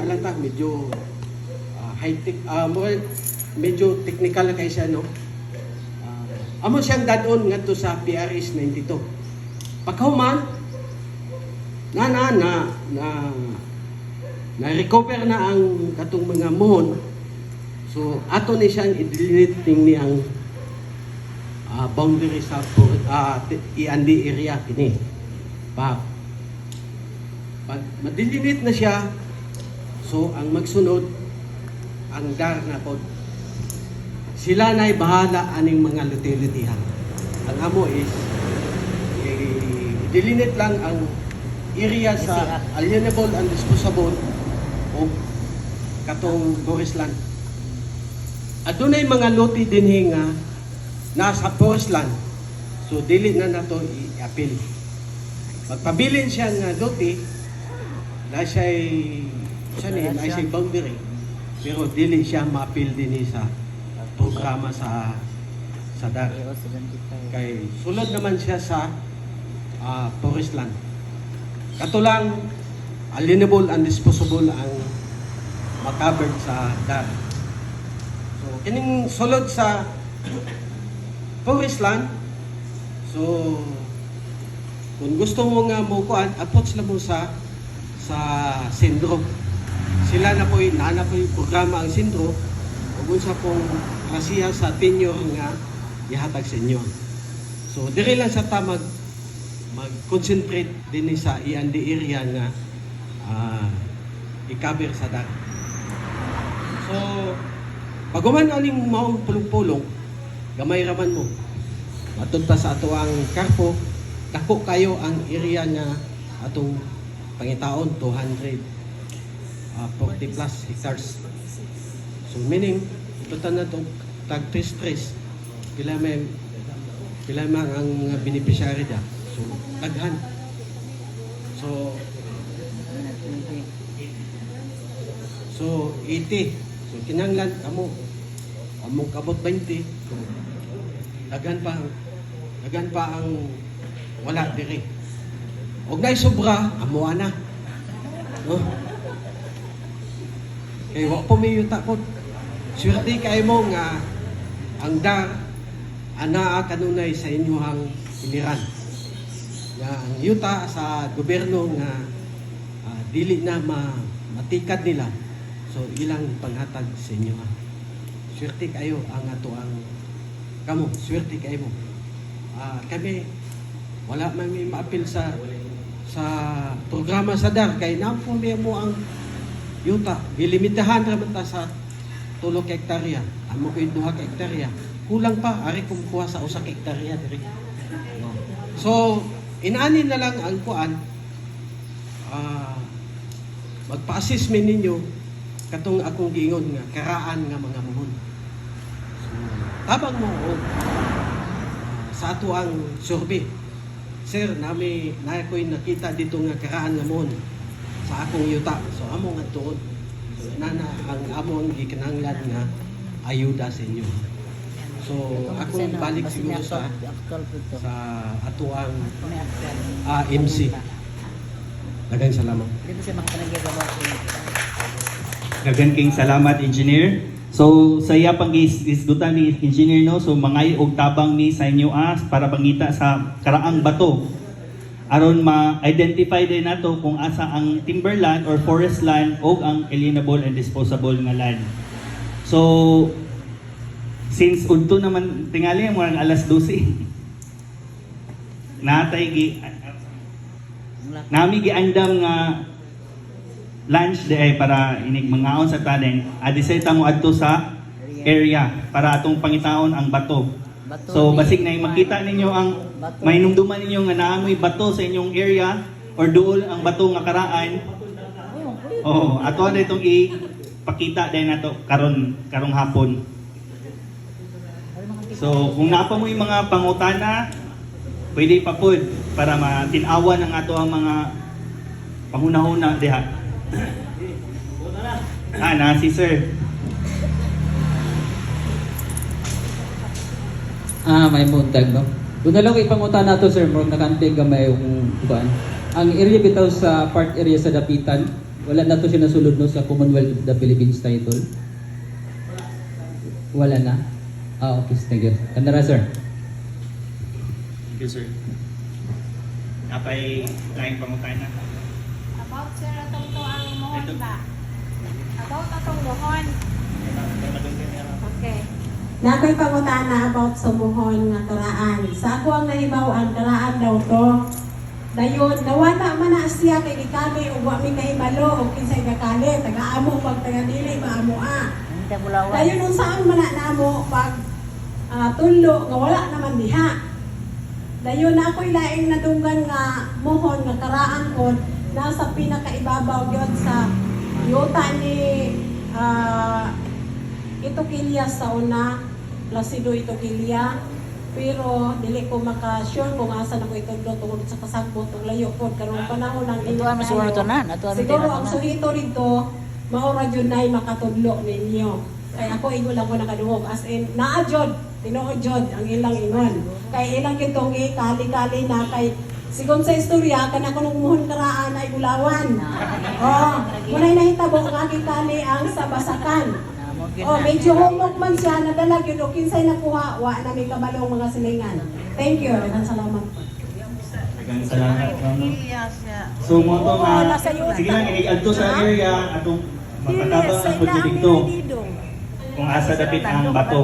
lang ta, medyo high-tech, medyo technical na kayo siya, no? Amo siyang dadon ngadto sa PRS 92. Pagkahuman, na-recover na ang katong mga mohon. So, ato ni siyang i-delineating ni ang boundary sa Iandi area kini. Pag ma-delineate na siya, so ang magsunod, ang DAR na pod. Sila na'y bahala aning mga luti-lutihan. Ang amo is, i-delineate lang ang area sa alienable and disposable o katong forest land. At doon ay mga luti din nga nasa forest land. So, dili na nato i-appeal. Magpabilin siya nga luti, na siya'y boundary. Pero dili siya ma-appeal din sa programa sa DAR. Kay sulod naman siya sa forest land. Katulang alienable and disposable ang ma-covered sa DAR. So kining sulod sa forest land, so kung gusto mo nga mo kuan, approach lang mo sa sendro. Sila na po'y programa ang sendro ug unsa pong rasiya sa tenure nga ihatag sa inyo. So dire lang sa ta mag-concentrate din sa Iandi area nga i-cover sa DAR. So pag aling maong pulong-pulong, gamay raman mo. Matud pa sa ato ang karpo, dako kayo ang area nga atong pangitaon 240 plus hectares. So meaning total na to tag 3 pila man ang beneficiary da. So daghan. So 80. So kinahanglan among kabot 20. So daghan pa ang wala diri. Og nay sobra amo ana. No? Kay wa po may yuta po. Swerte kay mo nga ang DAR anaa kanunay sa inyohang iliran. Nga ang yuta sa gobyerno nga dili na matikad nila. So ilang panghatag sa inyo. Swerte kayo ang ato ang kamo, swerte kayo mo. Kami wala man may ma-appeal sa programa sa DAR kay napumbi mo ang yuta. Ilimitahan raman ta sa 3 hektarya. Amo ko 2 hektarya. Kulang pa ari kumukuha sa 1 hektarya diri. No. So inani na lang ang kuan magpa-assessment ninyo katong akong giingon nga karaan nga mga mohon. So, tabang mo sa ato ang survey. Sir, na ko'y nakita dito nga karaan nga mohon sa akong yuta. So amo nga tuod. So ang amo ang gikinahanglan nga ayuda sa inyo. So ako balik siguro sa ato ang MC. Daghang salamat. Daghang king salamat, engineer. So sa iya pang isgutan ni engineer no, so mangay og tabang ni sa inyo para pangita sa karaang bato. Aron ma-identify din nato kung asa ang timberland or forest land o ang alienable and disposable nga land. So since udto naman tingali mo ang alas 12. Nami giandam nga lunch day para inig mangaon sa tanen. Adisay ta mo adto sa area para atong pangitaon ang bato. So basig na makita ninyo ang mainumduman ninyo nga naamoy bato sa inyong area or duol ang bato nga karaan. Oh, ato na itong ipakita din nato karong hapon. So kung napa mo yung mga pangutana, pwede pa pod para matinawan ang ato ang mga panghuna-huna diha. Na si sir. May muntag, no? Doon na lang ipangutan nato, sir, murag nakantig gamay yung kuban. Ang area bitaw sa park area sa Dapitan, Wala na to siya nasulod no sa Commonwealth of the Philippines title. Wala na. Okay, thank you. Kandara, sir. Thank you, sir. Napay lain pangutana. About sir atong to ang mohon ba? About atong mohon. Okay. Nakoy pangutana about sa muhon nga karaan. Sa ako ang nahibaw-an karaan daw to. Dayon, nawala man na siya kay kami ug wa mi kahibalo og kinsay gakali, taga-amo pag taga-dili maamoa. Dayon unsaan man na namo pag tulo nga wala naman diha. Dayon na ako'y laing nadunggan nga muhon nga karaan ko nasa pinakaibabaw gyud sa yuta ni ito kilya sa una, Placido ito kilya, pero dili ko maka-sure kung asa na ko itudlo tungod sa kasagbot ug layo pod karong panahon ng init tayo. Siguro ang sulito rito maura jud nay makatudlo ninyo. Kay ako ingon lang ko nakaduog as in naa jud tinuod jud ang ilang ingon. Kay ilang kitong kali-kali na kay sigon sa istorya kana ko nung muhon karaan ay bulawan. Oh, munay nahitabo nga kali ang sa basakan. Oh, medyo humok man siya, nadala yun, o kinsay nakuha, wa na may kabalong mga silingan. Thank you, daghang salamat po. Daghang salamat. So mo to nga sige lang ini-adto sa area atong makatabang ang pagdito. Kung asa dapit ang bato.